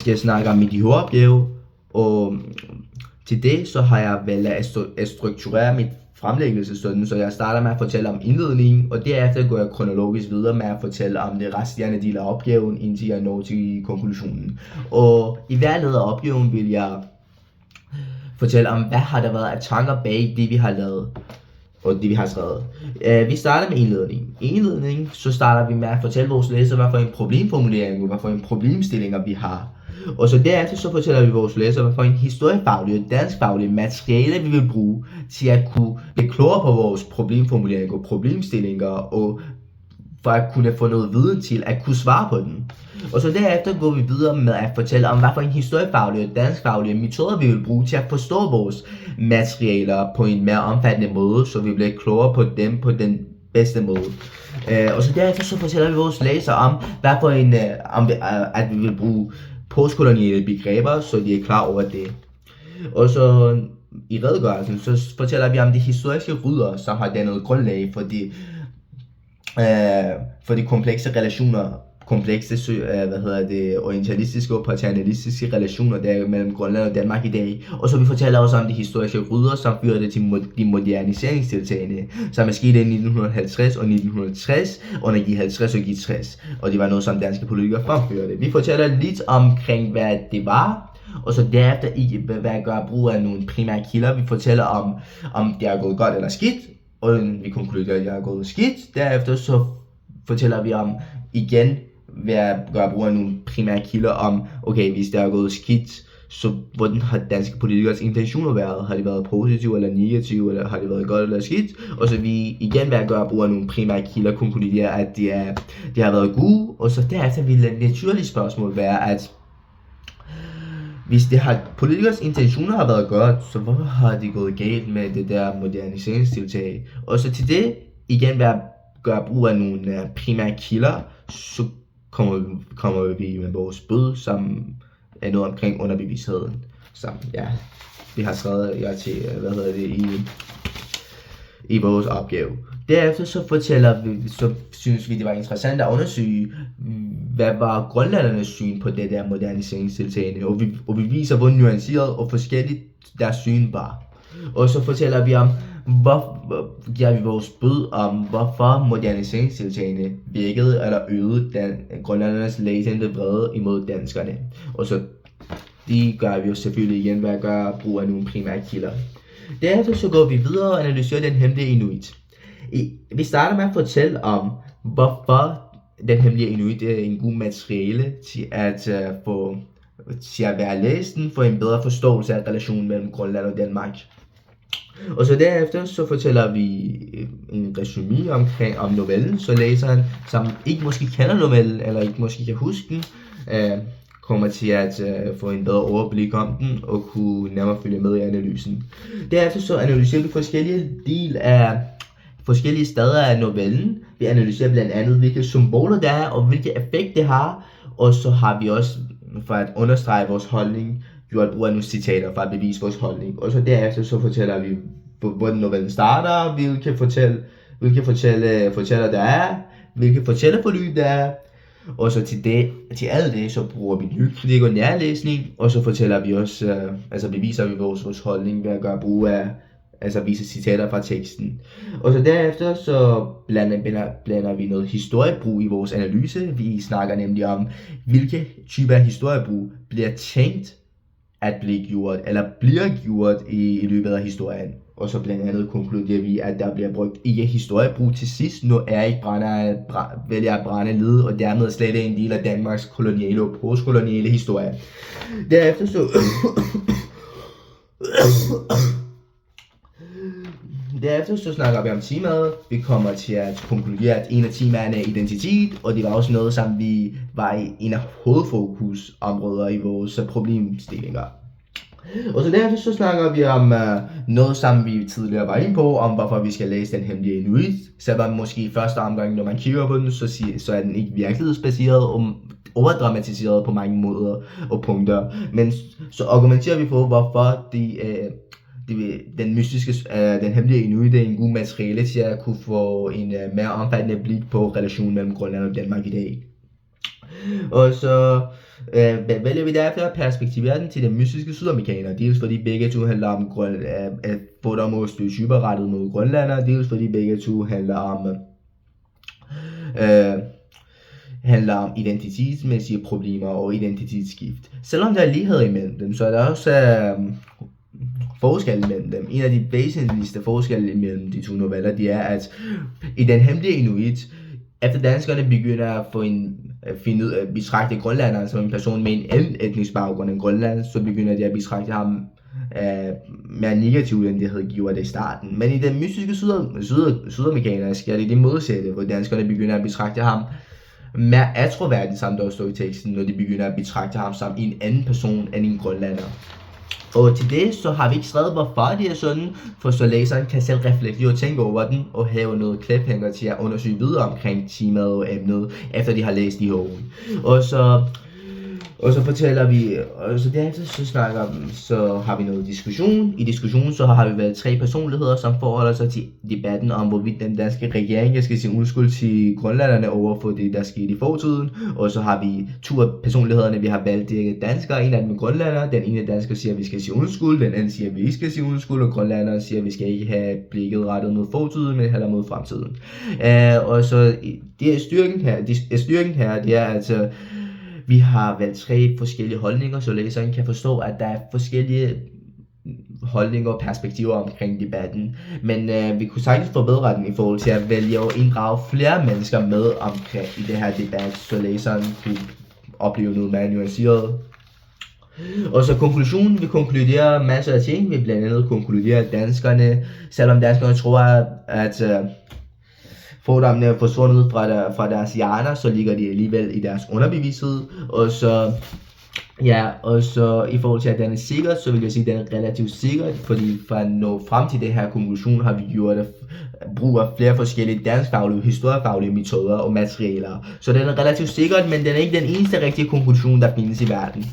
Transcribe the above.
skal snakke om mit hovedopgave, og til det så har jeg valgt at strukturere mit fremlæggelse sådan, så jeg starter med at fortælle om indledningen, og derefter går jeg kronologisk videre med at fortælle om det resterende del af opgaven, indtil jeg når til konklusionen. Og i hver led af opgaven vil jeg fortælle om, hvad har der været af tanker bag det, vi har lavet, og det, vi har skrevet. Vi starter med indledningen. I indledningen, så starter vi med at fortælle vores læsere, hvad for en problemformulering, hvad for en problemstillinger vi har. Og så derefter så fortæller vi vores læsere, hvad for en historiefaglig og danskfaglig materiale vi vil bruge til at kunne blive klogere på vores problemformuleringer og problemstillinger, og for at kunne få noget viden til at kunne svare på den. Og så derefter går vi videre med at fortælle om, hvad for en historiefaglig og danskfaglige metoder vi vil bruge til at forstå vores materialer på en mere omfattende måde, så vi bliver klogere på dem på den bedste måde. Og så derefter så fortæller vi vores læsere om, hvad for en, at vi vil bruge postkoloniale begreber, så de er klar over det. Og så i redegørelsen, så fortæller vi om de historiske rydder, som har dannet grundlag for de komplekse relationer, orientalistiske og paternalistiske relationer der mellem Grønland og Danmark i dag. Og så vi fortæller også om de historiske rydder, som førte til de moderniseringstiltagene, som er sket i 1950 og 1960, under G50 og G60. Og det var noget, som danske politikere fremførte. Vi fortæller lidt omkring, hvad det var, og så derefter hvad gør brug af nogle primære kilder. Vi fortæller om det er gået godt eller skidt, og vi konkluderer, at det er gået skidt. Derefter så fortæller vi om igen, ved at gøre brug af nogle primære kilder om, okay, hvis det er gået skidt, så hvordan har danske politikers intentioner været? Har de været positive eller negative, eller har det været godt eller skidt? Og så vi igen ved at gøre brug af nogle primære kilder konkludere, at det har været gode, og så derefter vil et naturligt spørgsmål være, at hvis det har politikers intentioner har været godt, så hvorfor har det gået galt med det der moderniseringstiltag? Og så til det igen ved at gøre brug af nogle primære kilder, så kommer vi med vores bød, som er noget omkring underbevidstheden, som vi har skrevet til, i vores opgave. Derefter så synes vi det var interessant at undersøge, hvad var grønlændernes syn på det der moderniseringstiltagene, og vi viser, hvor nuanceret og forskelligt deres syn var. Og så fortæller vi om, giver vi vores bud om, hvorfor moderniseringstiltagene virkede eller øgede grønlændernes latente vrede imod danskerne. Og så det gør vi jo selvfølgelig igen ved at gøre brug af nogle primære kilder. Derefter så går vi videre og analyserer den hemmelige inuit. Vi starter med at fortælle om, hvorfor den hemmelige inuit er en god materiale til at være læsen for en bedre forståelse af relationen mellem Grønland og Danmark. Og så derefter så fortæller vi en resumé om novellen, så læseren, som ikke måske kender novellen, eller ikke måske kan huske den, kommer til at få en bedre overblik om den, og kunne nærmere følge med i analysen. Derefter så analyserer vi forskellige steder af novellen. Vi analyserer blandt andet, hvilke symboler der er, og hvilke effekt det har. Og så har vi også, for at understrege vores holdning, gjort brug af nogle citater for at bevise vores holdning. Og så derefter så fortæller vi, hvordan novellen starter, hvilke fortæller der er, hvilke fortællerforløb der er. Og så til alt det, så bruger vi lydkritik og nærlæsning, og så fortæller vi også, beviser vi vores holdning ved at gøre brug af, vise citater fra teksten. Og så derefter så blander vi noget historiebrug i vores analyse. Vi snakker nemlig om, hvilke typer af historiebrug bliver tænkt at blive gjort, eller bliver gjort i løbet af historien. Og så blandt andet konkluderer vi, at der bliver brugt ikke historiebrug til sidst, når Erik vælger at brænde led, og dermed slet er en del af Danmarks koloniale og postkoloniale historie. Derefter så snakker vi om temaet. Vi kommer til at konkludere, at en af temaerne er identitet, og det var også noget, som vi var en af hovedfokusområder i vores problemstillinger. Og så derefter så snakker vi om noget, som vi tidligere var inde på, om hvorfor vi skal læse den hemmelige inuit. Selvom måske i første omgang, når man kigger på den, så er den ikke virkelighedsbaseret og overdramatiseret på mange måder og punkter. Men så argumenterer vi for, hvorfor den hemmelige inuit er en god materiale til at kunne få en mere omfattende blik på relationen mellem Grønland og Danmark i dag. Og så vælger vi derefter at perspektivere den til den mystiske sydamerikaner, dels fordi begge to handler om fordomme og stereotyper rettet mod grønlandere, dels fordi begge to handler om identitetsmæssige problemer og identitetsskift. Selvom der er lighed imellem dem, så er der også forskelle mellem dem. En af de væsentligste forskelle mellem de to noveller, det er, at i Den Hemmelige Inuit, efter danskerne begynder at betragte grønlanderen som en person med en anden etnisk baggrund end Grønland, så begynder de at betragte ham mere negativt, end det havde gjort det i starten. Men i den mystiske sydamerikaner sker det modsatte, hvor danskerne begynder at betragte ham mere attråværdigt, som der også står i teksten, når de begynder at betragte ham som en anden person end en grønlander. Og til det, så har vi ikke skrevet, hvorfor det er sådan, for så læseren kan selv reflektere og tænke over den, og have noget cliffhanger til at undersøge videre omkring temaet og emnet, efter de har læst de ord. Og så fortæller vi, og så derefter så har vi noget diskussion. I diskussionen så har vi været 3 personligheder, som forholder sig til debatten om, hvorvidt den danske regering skal sige undskyld til grønlanderne over for det, der skete i fortiden. Og så har vi 2 af personlighederne, vi har valgt, det er danskere, en af dem er grønlander. Den ene dansker siger, at vi skal sige undskyld, den anden siger, at vi ikke skal sige undskyld, og grønlandere siger, at vi skal ikke have blikket rettet mod fortiden, men heller mod fremtiden. Og så det er styrken her, det er altså, vi har valgt 3 forskellige holdninger, så læseren kan forstå, at der er forskellige holdninger og perspektiver omkring debatten. Men vi kunne sagtens forbedre den i forhold til at vælge og inddrage flere mennesker med omkring i det her debat, så læseren kunne opleve noget mere nuanceret. Og så konklusionen, vi konkluderer masser af ting. Vi blandt andet konkluderer, at danskerne, selvom danskerne tror, at fordommene er forsvundet fra deres hjerner, så ligger de alligevel i deres underbevidsthed. Og så i forhold til at den er sikker, så vil jeg sige, at den er relativt sikker, fordi for at nå frem til det her konklusion har vi gjort brug af flere forskellige danskfaglige, historiefaglige metoder og materialer. Så den er relativt sikker, men den er ikke den eneste rigtige konklusion, der findes i verden.